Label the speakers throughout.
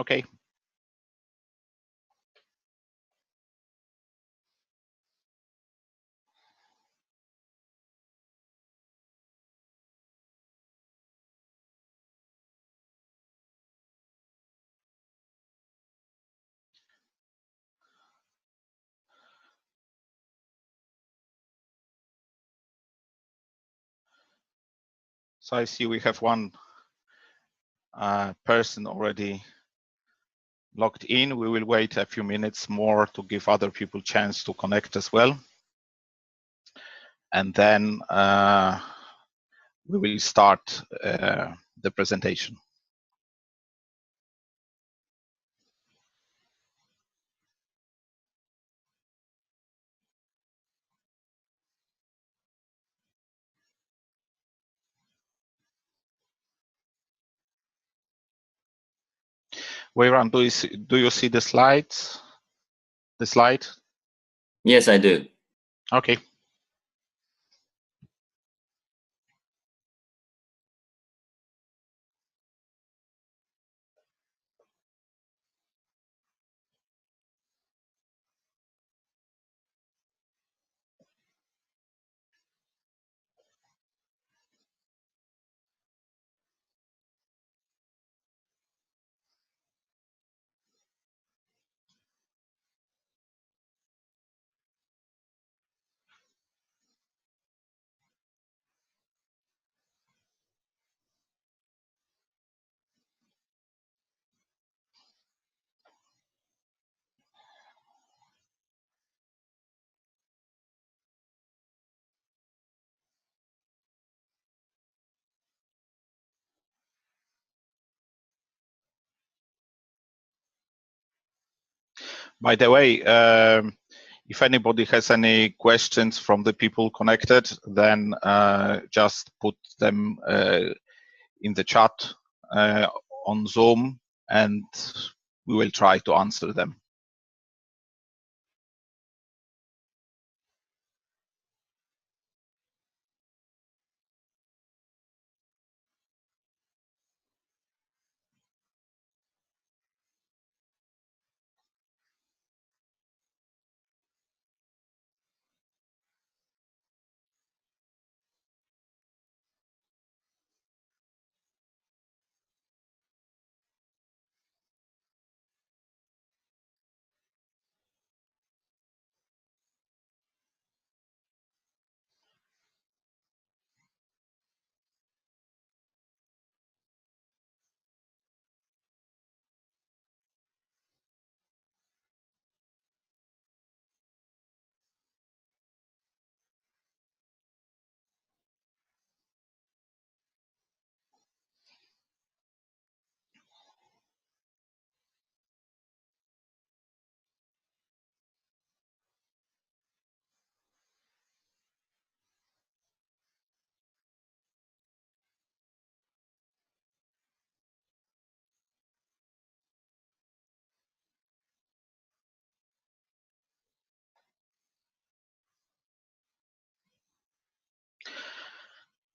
Speaker 1: Okay. So I see we have one person already logged in. We will wait a few minutes more to give other people a chance to connect as well. And then we will start the presentation. Wayran, do you see the slides? The slide?
Speaker 2: Yes, I do.
Speaker 1: Okay. By the way, if anybody has any questions from the people connected, then just put them in the chat on Zoom, and we will try to answer them.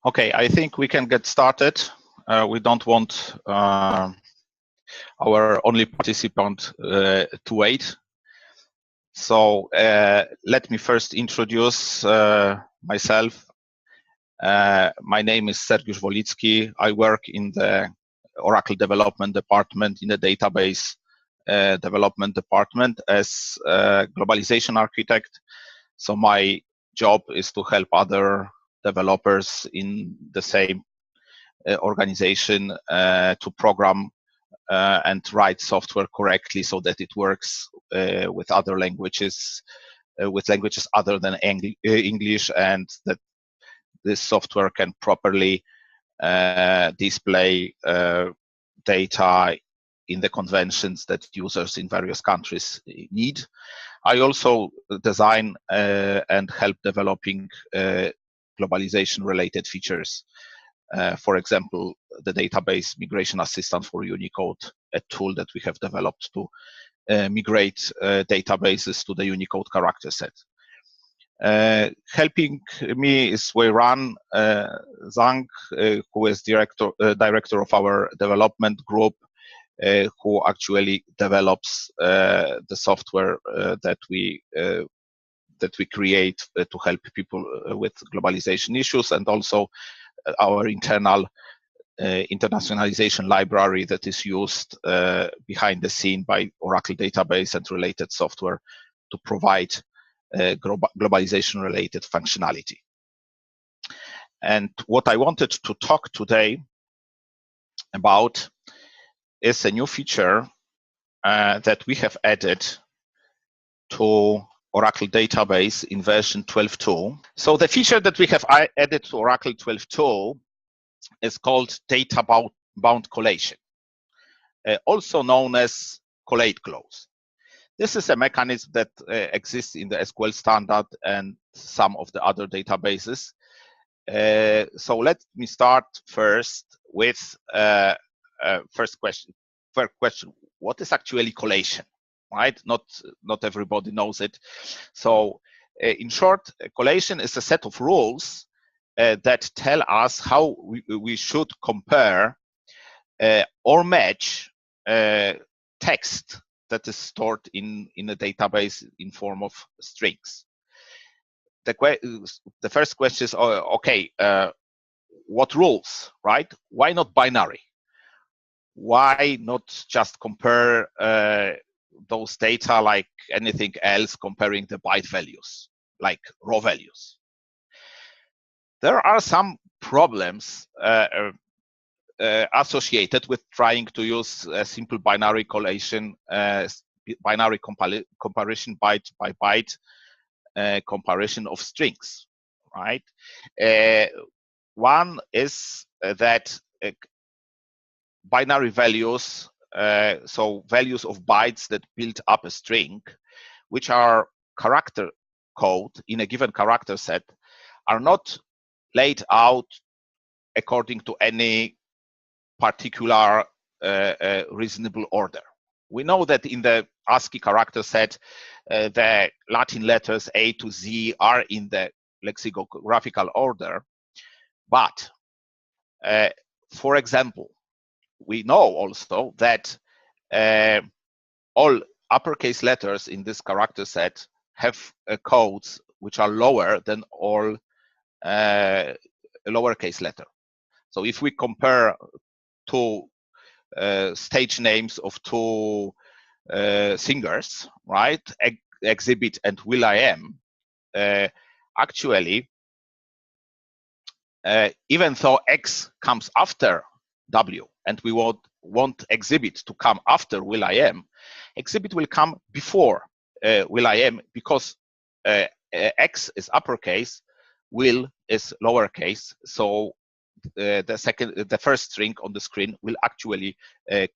Speaker 1: Okay, I think we can get started. We don't want our only participant to wait. So let me first introduce myself. My name is Sergiusz Wolicki. I work in the Oracle Development Department, in the Database Development Department as a globalization architect. So my job is to help other developers in the same organization to program and write software correctly so that it works with other languages, with languages other than English, and that this software can properly display data in the conventions that users in various countries need. I also design and help developing globalization-related features. For example, the database migration assistant for Unicode, a tool that we have developed to migrate databases to the Unicode character set. Helping me is Wei-Ran Zhang, who is director of our development group. who actually develops the software that we create to help people with globalization issues, and also our internal internationalization library that is used behind the scene by Oracle database and related software to provide globalization related functionality. And what I wanted to talk today about is a new feature that we have added to Oracle database in version 12.2. So the feature that we have added to Oracle 12.2 is called Data-Bound Collation, also known as collate clause. This is a mechanism that exists in the SQL Standard and some of the other databases. So let me start first with first question. What is actually collation? Right? Not everybody knows it. So in short, collation is a set of rules that tell us how we should compare or match text that is stored in a database in form of strings. The first question is, okay, what rules, right? Why not binary? Why not just compare those data like anything else, comparing the byte values, like raw values? There are some problems associated with trying to use a simple binary collation, binary comparison byte by byte comparison of strings, right? One is that binary values, so values of bytes that build up a string, which are character code in a given character set, are not laid out according to any particular reasonable order. We know that in the ASCII character set, the Latin letters A to Z are in the lexicographical order, but for example, we know also that all uppercase letters in this character set have codes which are lower than all lowercase letter. So if we compare two stage names of two singers, right, Exhibit and will.i.am, actually, even though X comes after W and we want Exhibit to come after will.i.am, Exhibit will come before will.i.am because X is uppercase, will is lowercase. So the first string on the screen will actually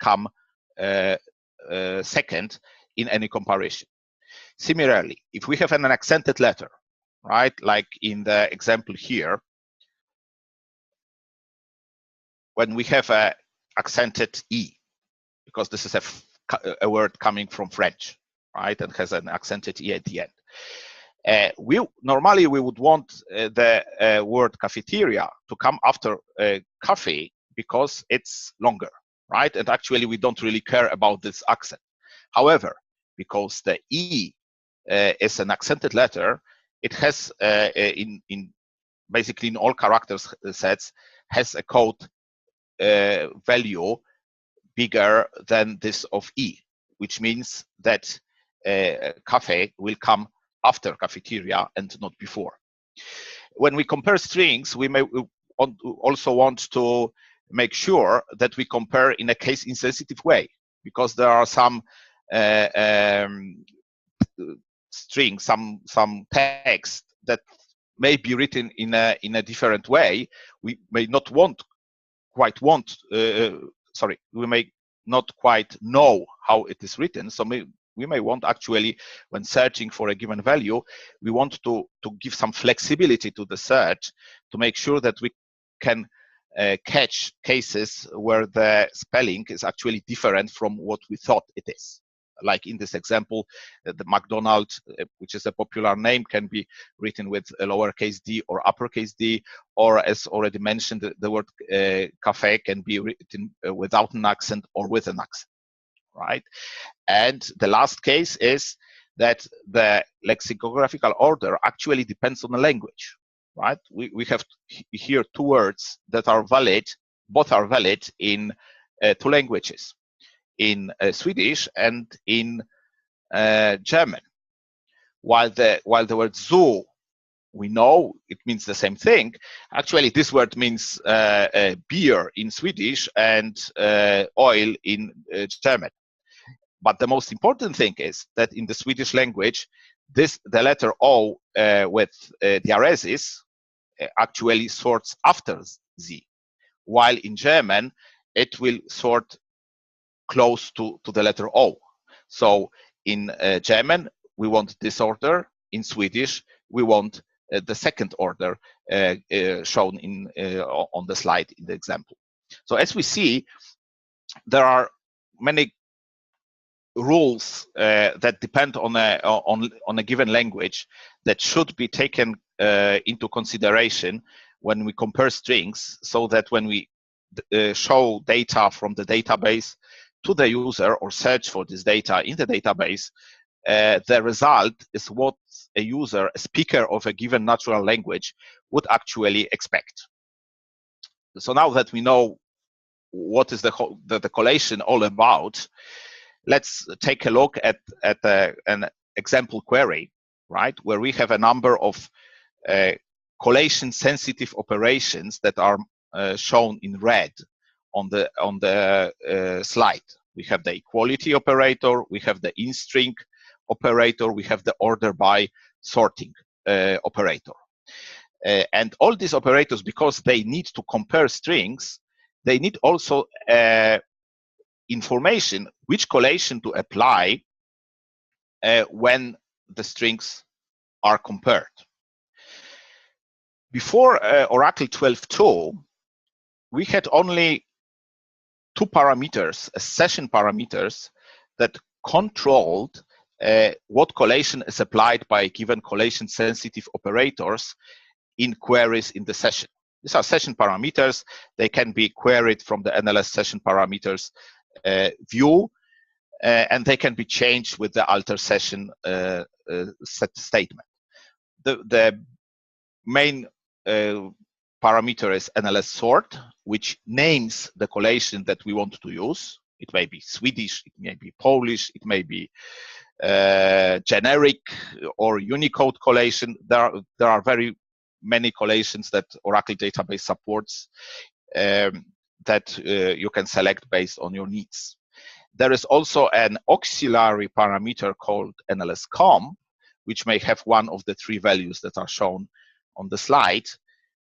Speaker 1: come second in any comparison. Similarly, if we have an accented letter, right, like in the example here, when we have a accented E, because this is a word coming from French, right, and has an accented E at the end. Normally we would want the word cafeteria to come after cafe because it's longer, right? And actually we don't really care about this accent. However, because the E is an accented letter, it has basically in all characters sets has a code value bigger than this of E, which means that cafe will come after cafeteria and not before. When we compare strings, we may also want to make sure that we compare in a case insensitive way, because there are some strings, some text that may be written in a different way. We may not we may not quite know how it is written. So we may want actually, when searching for a given value, we want to give some flexibility to the search to make sure that we can catch cases where the spelling is actually different from what we thought it is. Like in this example, the McDonald's, which is a popular name, can be written with a lowercase d or uppercase d, or as already mentioned, the word cafe can be written without an accent or with an accent. right? And the last case is that the lexicographical order actually depends on the language, right? We have here two words that are valid, both are valid in two languages, in Swedish and in German. While the word Zoo, we know it means the same thing. Actually, this word means beer in Swedish and oil in German. But the most important thing is that in the Swedish language, the letter O with diaresis actually sorts after Z, while in German, it will sort close to the letter O. So in German, we want this order. In Swedish, we want the second order shown on the slide in the example. So as we see, there are many rules that depend on a given language that should be taken into consideration when we compare strings, so that when we show data from the database to the user or search for this data in the database, the result is what a user, a speaker of a given natural language, would actually expect. So now that we know what is the collation all about, let's take a look at an example query, right, where we have a number of collation-sensitive operations that are shown in red on the slide. We have the equality operator, we have the in-string operator, we have the order by sorting operator. And all these operators, because they need to compare strings, they need also information which collation to apply when the strings are compared. Before Oracle 12.2, we had only two parameters, session parameters, that controlled what collation is applied by given collation-sensitive operators in queries in the session. These are session parameters. They can be queried from the NLS session parameters view, and they can be changed with the alter session set statement. The main parameter is NLS sort, which names the collation that we want to use. It may be Swedish, it may be Polish, it may be generic or Unicode collation. There are very many collations that Oracle database supports that you can select based on your needs. There is also an auxiliary parameter called NLS-COMP, which may have one of the three values that are shown on the slide,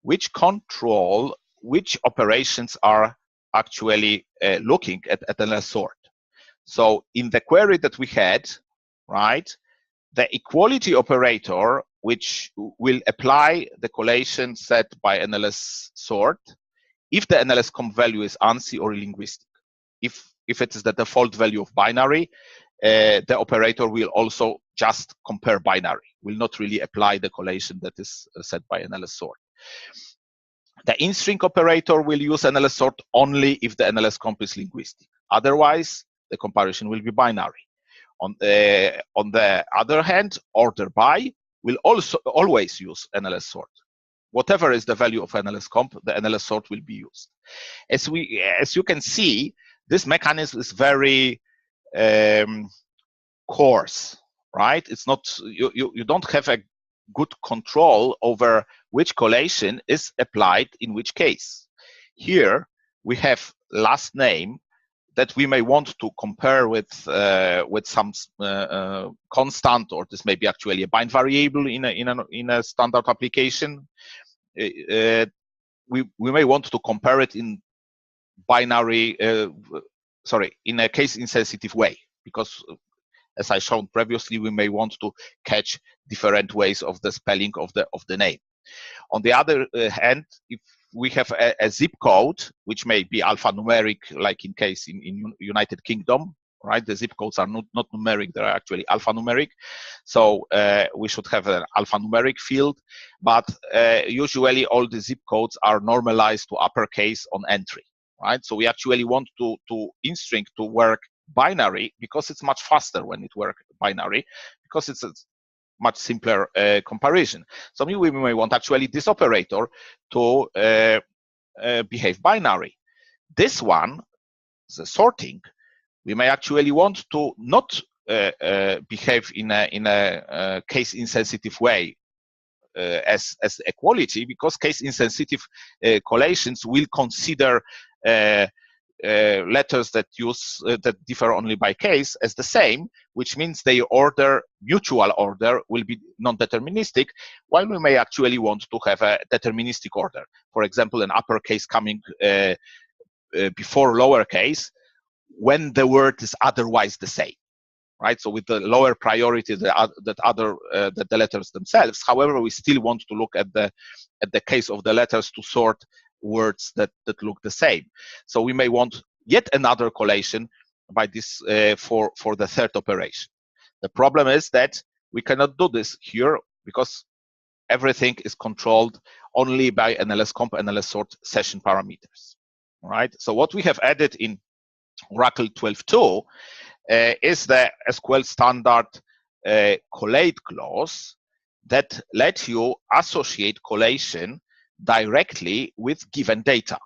Speaker 1: which control which operations are actually looking at NLS sort. So in the query that we had, right, the equality operator, which will apply the collation set by NLS sort, if the NLS-COMP value is ANSI or linguistic. If it is the default value of binary, the operator will also just compare binary, will not really apply the collation that is set by NLS sort. The in-string operator will use NLS sort only if the NLS-COMP is linguistic. Otherwise, the comparison will be binary. On the other hand, order by will also always use NLS sort. Whatever is the value of NLS-COMP, the NLS sort will be used. As you can see, this mechanism is very coarse, right? It's not, you don't have a good control over which collation is applied in which case. Here we have last name that we may want to compare with some constant, or this may be actually a bind variable in a standard application. We may want to compare it in binary, in a case insensitive way, because as I shown previously, we may want to catch different ways of the spelling of the name. On the other hand, if we have a zip code, which may be alphanumeric, like in case in United Kingdom, right? The zip codes are not numeric, they're actually alphanumeric. So we should have an alphanumeric field, but usually all the zip codes are normalized to uppercase on entry, right? So we actually want to in-string to work binary because it's much faster when it works binary, because it's a much simpler comparison. So we may want actually this operator to behave binary. This one, the sorting, we may actually want to not behave in a case insensitive way as equality, because case insensitive collations will consider letters that that differ only by case as the same, which means their order, mutual order, will be non-deterministic, while we may actually want to have a deterministic order. For example, an uppercase coming before lowercase when the word is otherwise the same, right? So with the lower priority that the letters themselves. However, we still want to look at the case of the letters to sort words that look the same. So we may want yet another collation by this for the third operation. The problem is that we cannot do this here because everything is controlled only by NLS-comp, NLS-sort session parameters, right? So what we have added in Oracle 12.2 is the SQL Standard Collate clause that lets you associate collation directly with given data.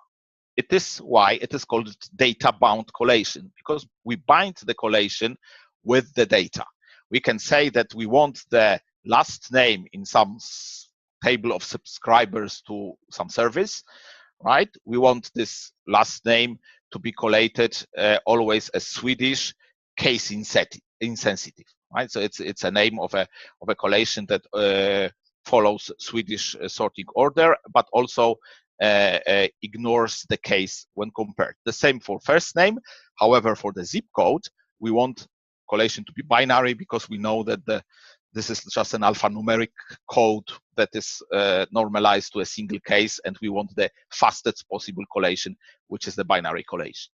Speaker 1: It is why it is called Data-Bound Collation, because we bind the collation with the data. We can say that we want the last name in some table of subscribers to some service, right? We want this last name to be collated always as Swedish case insensitive, right? So it's a name of a collation that follows Swedish sorting order, but also ignores the case when compared. The same for first name. However, for the zip code, we want collation to be binary because we know that this is just an alphanumeric code that is normalized to a single case, and we want the fastest possible collation, which is the binary collation.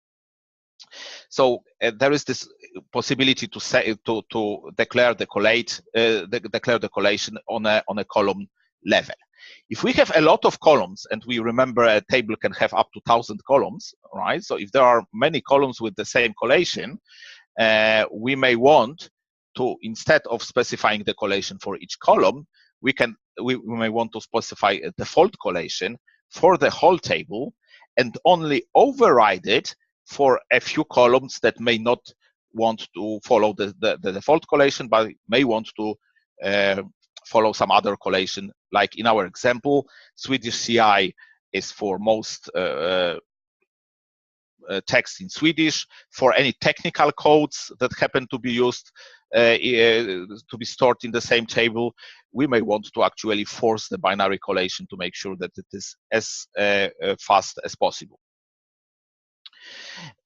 Speaker 1: So there is this possibility to say to declare the collate, declare the collation on a column level. If we have a lot of columns, and we remember a table can have up to 1,000 columns, right? So if there are many columns with the same collation, we may want to, instead of specifying the collation for each column, we may want to specify a default collation for the whole table and only override it for a few columns that may not want to follow the default collation, but may want to follow some other collation. Like in our example, Swedish CI is for most text in Swedish. For any technical codes that happen to be used to be stored in the same table, we may want to actually force the binary collation to make sure that it is as fast as possible.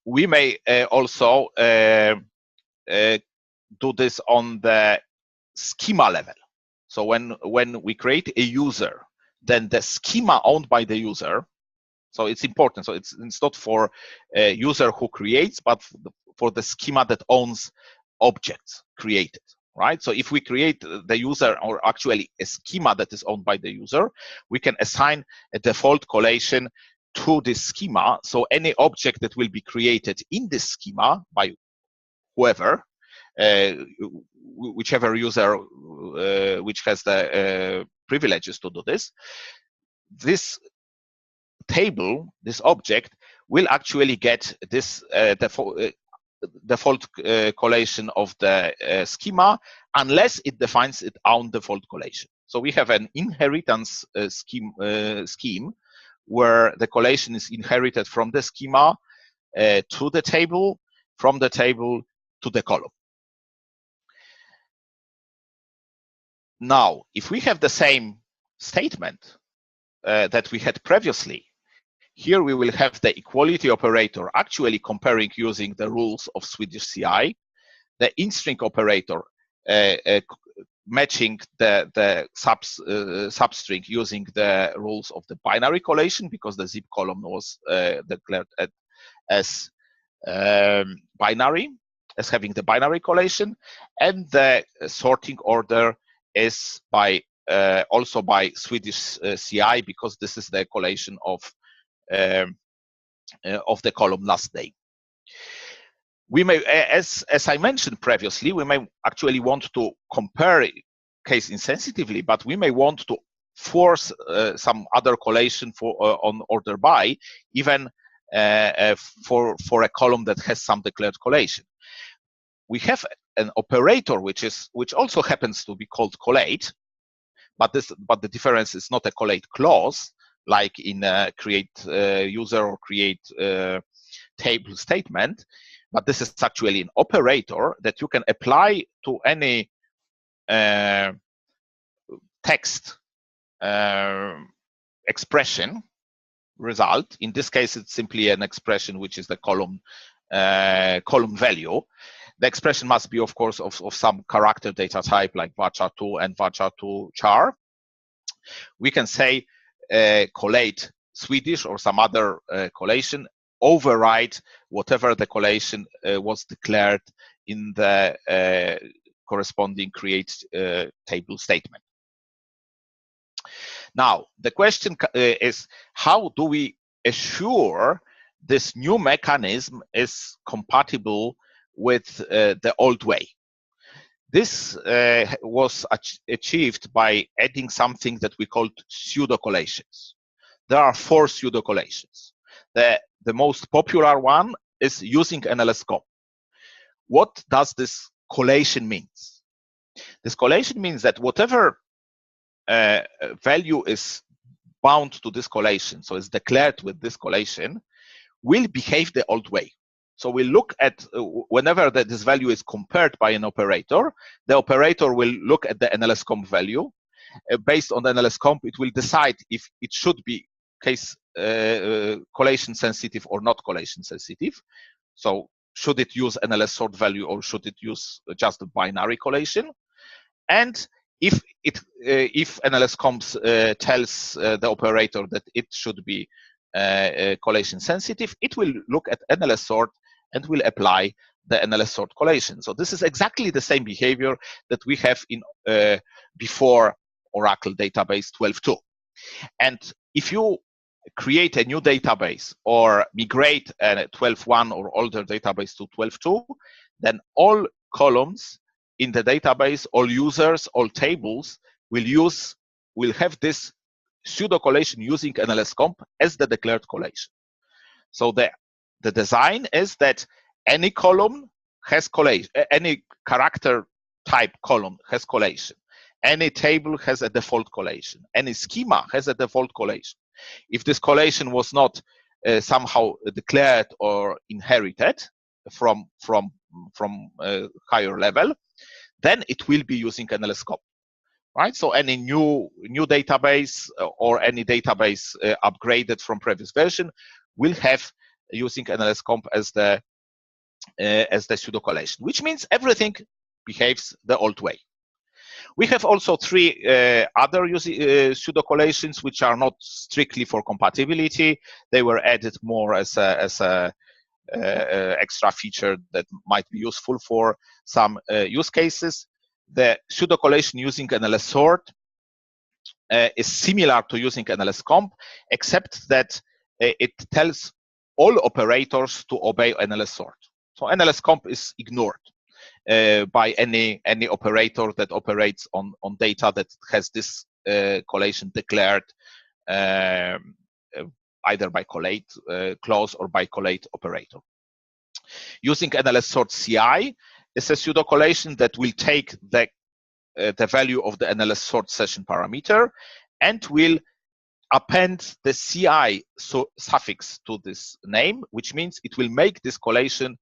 Speaker 1: We may also do this on the schema level. So when we create a user, then the schema owned by the user, so it's important. So it's not for a user who creates, but for the schema that owns objects created, right? So if we create the user, or actually a schema that is owned by the user, we can assign a default collation to this schema. So any object that will be created in this schema by whoever, whichever user which has the privileges to do this, this table, this object, will actually get this default collation of the schema unless it defines its own default collation. So we have an inheritance scheme where the collation is inherited from the schema to the table, from the table to the column. Now, if we have the same statement that we had previously, here we will have the equality operator actually comparing using the rules of Swedish CI, the in-string operator matching the substring using the rules of the binary collation, because the zip column was declared as binary, as having the binary collation, and the sorting order is by also by Swedish CI, because this is the collation of the column last name. We may, as I mentioned previously, we may actually want to compare case insensitively, but we may want to force some other collation for on order by, even for a column that has some declared collation. We have an operator which also happens to be called collate, but the difference is not a collate clause like in create user or create table statement, but this is actually an operator that you can apply to any text expression result. In this case, it's simply an expression which is the column value. The expression must be, of course, of some character data type like varchar2 and varchar2 char. We can say collate Swedish or some other collation, override whatever the collation was declared in the corresponding create table statement. Now, the question is, how do we assure this new mechanism is compatible with the old way? This was achieved by adding something that we called pseudo collations. There are 4 pseudo collations. The most popular one is using NLS-COMP. What does this collation mean? This collation means that whatever value is bound to this collation, so it's declared with this collation, will behave the old way. So we look at whenever this value is compared by an operator, the operator will look at the NLS-COMP value. Based on the NLS-COMP, it will decide if it should be case collation sensitive or not collation sensitive. So should it use NLS sort value or should it use just a binary collation? And if NLS-COMP tells the operator that it should be collation sensitive, it will look at NLS sort and will apply the NLS sort collation. So this is exactly the same behavior that we have in before Oracle database 12.2. And if you create a new database or migrate a 12.1 or older database to 12.2, then all columns in the database, all users, all tables will have this pseudo collation using NLS-COMP as the declared collation. So the design is that any column has collation, any character type column has collation, any table has a default collation, any schema has a default collation. If this collation was not somehow declared or inherited from higher level, then it will be using NLS-COMP. Right, so any new database or any database upgraded from previous version will have using NLS-COMP as the pseudo collation, which means everything behaves the old way. We have also 3 other pseudo collations which are not strictly for compatibility. They were added more as a extra feature that might be useful for some use cases. The pseudo collation using NLS sort is similar to using NLS-COMP, except that it tells all operators to obey NLS sort. So NLS-COMP is ignored by any operator that operates on data that has this collation declared either by collate clause or by collate operator. Using NLS sort CI is a pseudo collation that will take the value of the NLS sort session parameter and will append the CI suffix to this name, which means it will make this collation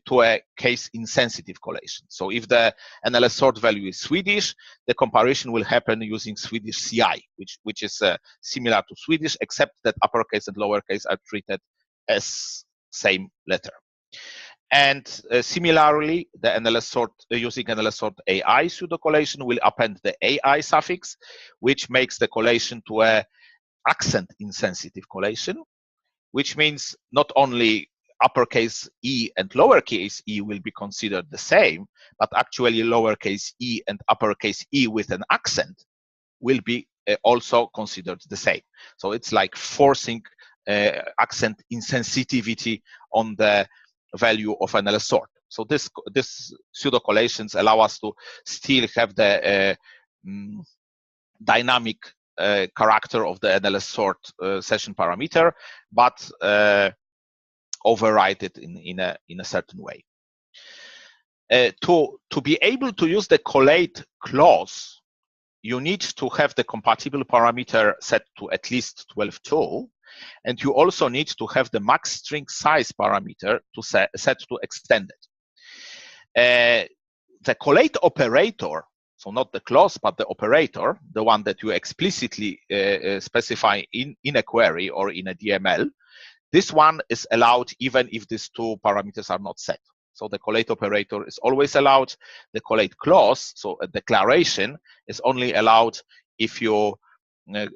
Speaker 1: to a case insensitive collation. So if the NLS sort value is Swedish, the comparison will happen using Swedish CI, which is similar to Swedish, except that uppercase and lowercase are treated as same letter. And similarly, the NLS sort using NLS sort AI pseudo collation will append the AI suffix, which makes the collation to a accent insensitive collation, which means not only uppercase E and lowercase e will be considered the same, but actually lowercase e and uppercase e with an accent will be also considered the same. So it's like forcing accent insensitivity on the value of NLS sort. So this pseudo collations allow us to still have the dynamic character of the NLS sort session parameter, but override it in a certain way. To be able to use the collate clause, you need to have the compatible parameter set to at least 12.2, and you also need to have the max string size parameter to set to extended. The collate operator, so not the clause, but the operator, the one that you explicitly specify in a query or in a DML, this one is allowed even if these two parameters are not set. So the collate operator is always allowed. The collate clause, so a declaration, is only allowed if you have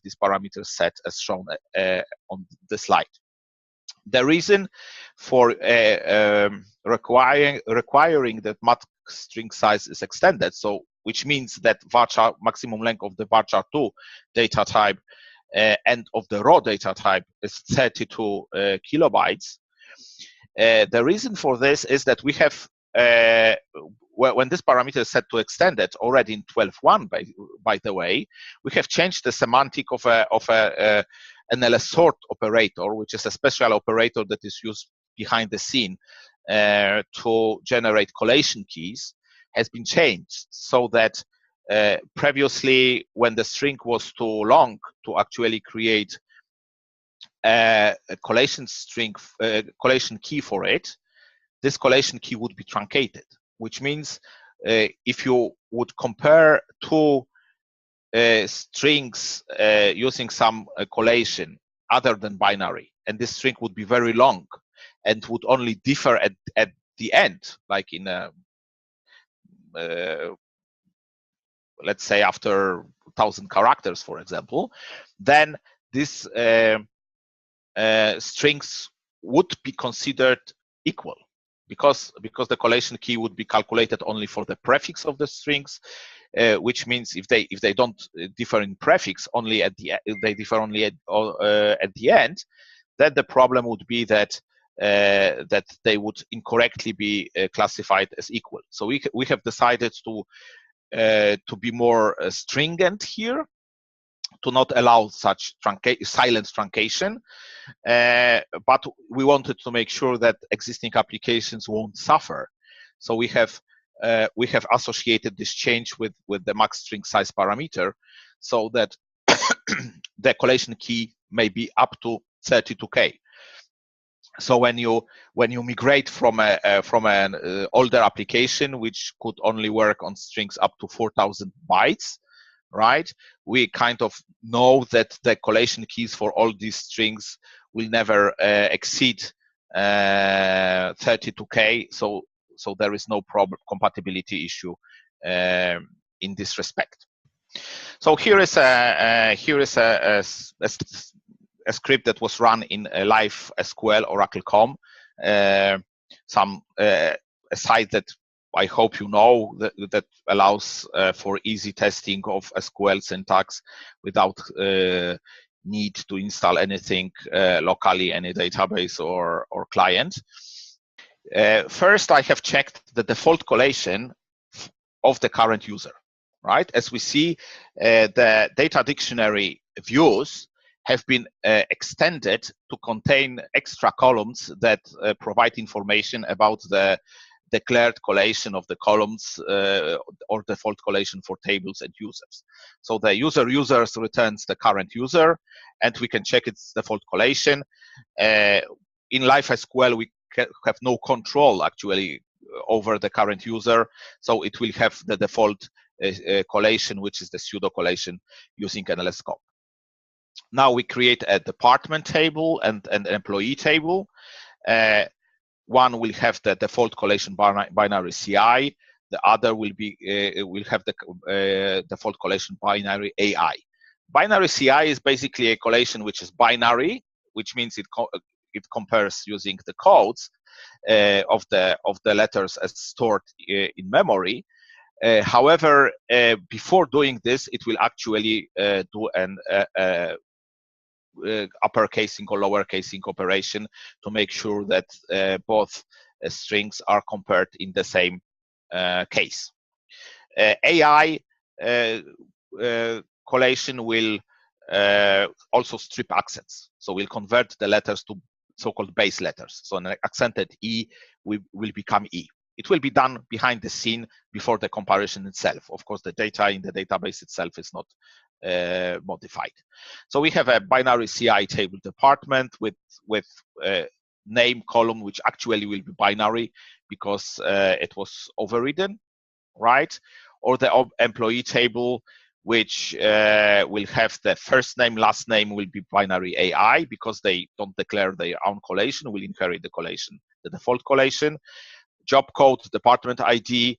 Speaker 1: these parameters set as shown on the slide. The reason for requiring that max string size is extended, so which means that varchar maximum length of the varchar2 data type and of the raw data type is 32 kilobytes. The reason for this is that we have, when this parameter is set to extended already in 12.1, by the way, we have changed the semantic of a NLS sort operator, which is a special operator that is used behind the scene to generate collation keys, has been changed so that previously, when the string was too long to actually create a collation string, collation key for it, this collation key would be truncated, which means if you would compare two strings using some collation other than binary, and this string would be very long and would only differ at the end, like in a let's say after 1,000 characters, for example, then these strings would be considered equal because the collation key would be calculated only for the prefix of the strings, which means if they don't differ in prefix, only at the they differ only at the end, then the problem would be that that they would incorrectly be classified as equal. So we have decided to be more stringent here, to not allow such silent truncation, but we wanted to make sure that existing applications won't suffer. So we have associated this change with the max string size parameter, so that the collation key may be up to 32K. So when you migrate from an older application which could only work on strings up to 4,000 bytes, right? We kind of know that the collation keys for all these strings will never exceed 32K. So there is no problem, compatibility issue in this respect. So here is a script that was run in a live SQL Oracle.com, a site that I hope you know, that allows for easy testing of SQL syntax without need to install anything locally, any database or client. First, I have checked the default collation of the current user, right? As we see, the data dictionary views have been extended to contain extra columns that provide information about the declared collation of the columns or default collation for tables and users. So the users returns the current user, and we can check its default collation. In live SQL, we have no control actually over the current user, so it will have the default collation, which is the pseudo collation using NLS scope. Now we create a department table and an employee table. One will have the default collation binary CI. The other will have the default collation binary AI. Binary CI is basically a collation which is binary, which means it compares using the codes of the letters as stored in memory. However, before doing this, it will actually do uppercasing or lowercasing operation to make sure that both strings are compared in the same case. AI collation will also strip accents, so we'll convert the letters to so-called base letters. So an accented E will become E. It will be done behind the scene before the comparison itself. Of course, the data in the database itself is not modified. So we have a binary CI table department with name column, which actually will be binary because it was overridden, right? Or the employee table, which will have the first name, last name will be binary AI because they don't declare their own collation, will inherit the collation, the default collation. Job code, department ID,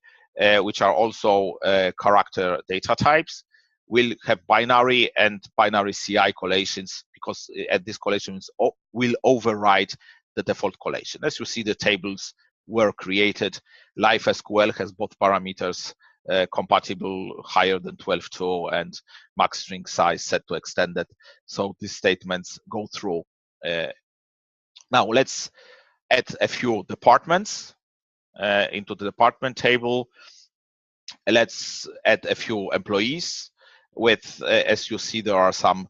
Speaker 1: which are also character data types, will have binary and binary CI collations because these collations will override the default collation. As you see, the tables were created. Live SQL has both parameters compatible higher than 12.2 and max string size set to extended. So these statements go through. Now let's add a few departments into the department table. Let's add a few employees with, as you see, there are some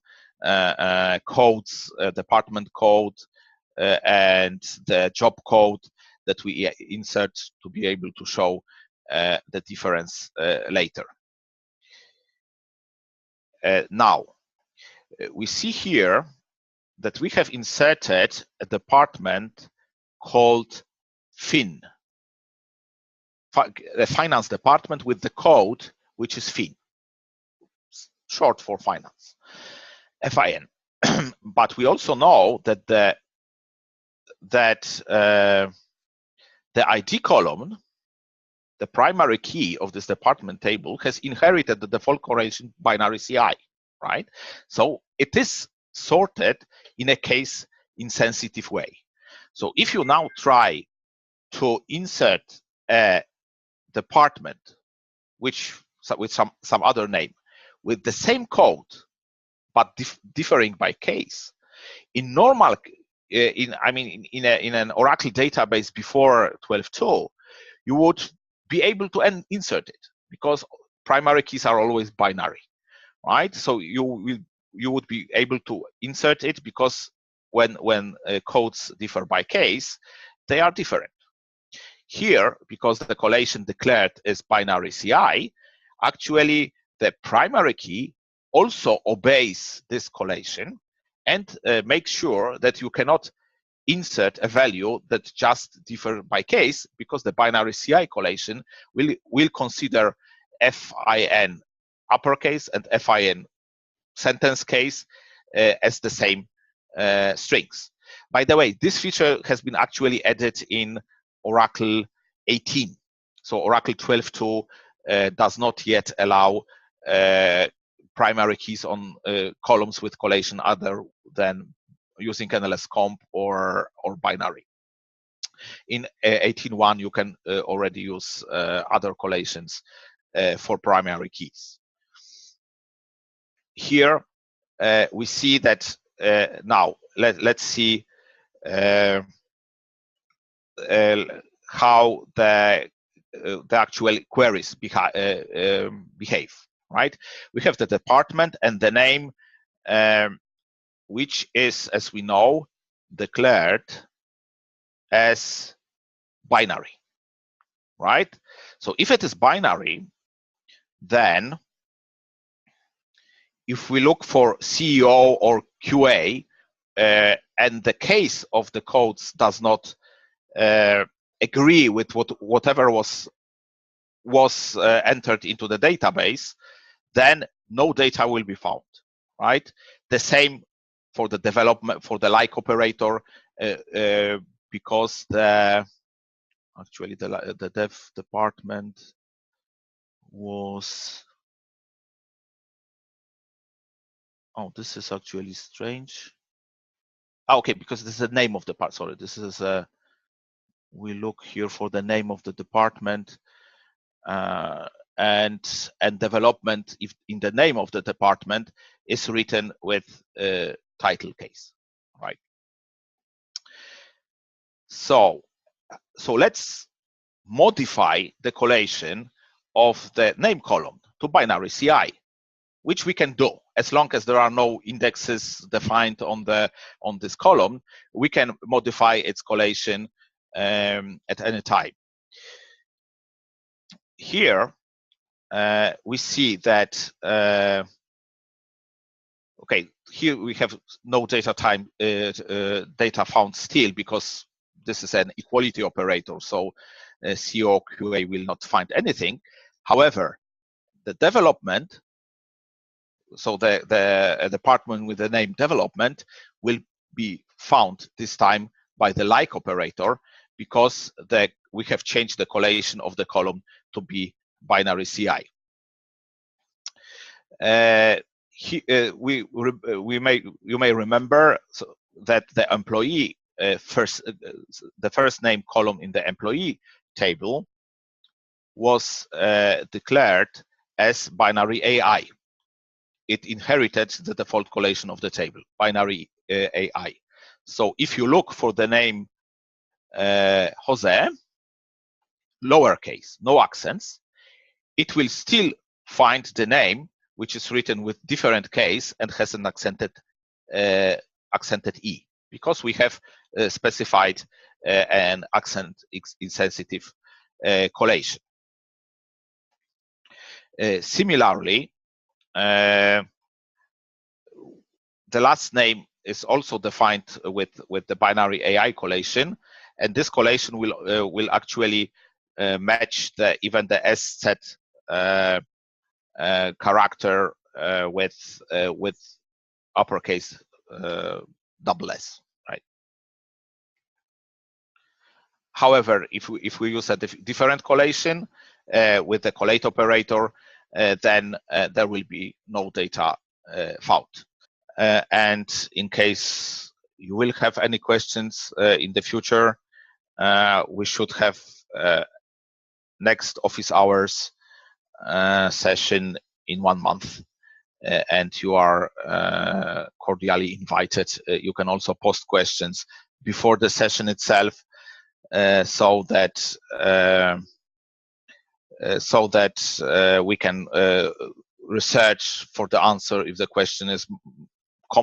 Speaker 1: codes, department code and the job code that we insert to be able to show the difference later. Now, we see here that we have inserted a department called FIN, the finance department, with the code which is FIN, short for finance, FIN. But we also know that the ID column, the primary key of this department table, has inherited the default collation binary CI, right? So it is sorted in a case insensitive way. So if you now try to insert a department with some other name with the same code but differing by case, in normal in an Oracle database before 12.2, you would be able to insert it because primary keys are always binary, right? So you would be able to insert it because when codes differ by case, they are different. Here, because the collation declared is binary CI, actually the primary key also obeys this collation and makes sure that you cannot insert a value that just differ by case, because the binary CI collation will consider FIN uppercase and FIN sentence case as the same strings. By the way, this feature has been actually added in Oracle 18. So Oracle 12.2 does not yet allow primary keys on columns with collation other than using NLS comp or binary. In 18.1, you can already use other collations for primary keys. Here we see that now let's see how the actual queries behave, right? We have the department and the name, which is, as we know, declared as binary, right? So if it is binary, then if we look for CEO or QA, and the case of the codes does not agree with whatever was entered into the database, then no data will be found, right? The same for the development, for the like operator, because actually the dev department was, oh, this is actually strange. Okay, because this is the name of the part. Sorry, this is we look here for the name of the department, and development, if in the name of the department is written with title case, right? So let's modify the collation of the name column to binary CI, which we can do as long as there are no indexes defined on this column. We can modify its collation at any time. Here we see that okay, here we have no data found still, because this is an equality operator, so CO QA will not find anything. However, the development, so the department with the name development, will be found this time by the like operator, because we have changed the collation of the column to be binary CI. You may remember that the employee the first name column in the employee table was declared as binary AI. It inherited the default collation of the table, binary AI. So if you look for the name Jose, lowercase, no accents, it will still find the name which is written with different case and has an accented E, because we have specified an accent insensitive collation. Similarly, the last name is also defined with the binary AI collation, and this collation will actually match even the SZ character with uppercase double S, right? However, if we use a different collation with the collate operator, then there will be no data found. And in case you will have any questions in the future, we should have next office hours session in 1 month, and you are cordially invited. You can also post questions before the session itself, so that we can research for the answer if the question is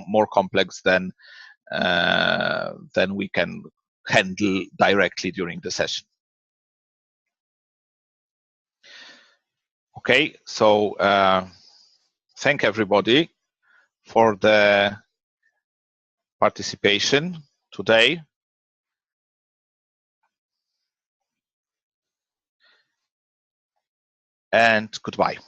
Speaker 1: more complex than we can handle directly during the session. Okay, so thank everybody for the participation today. And goodbye.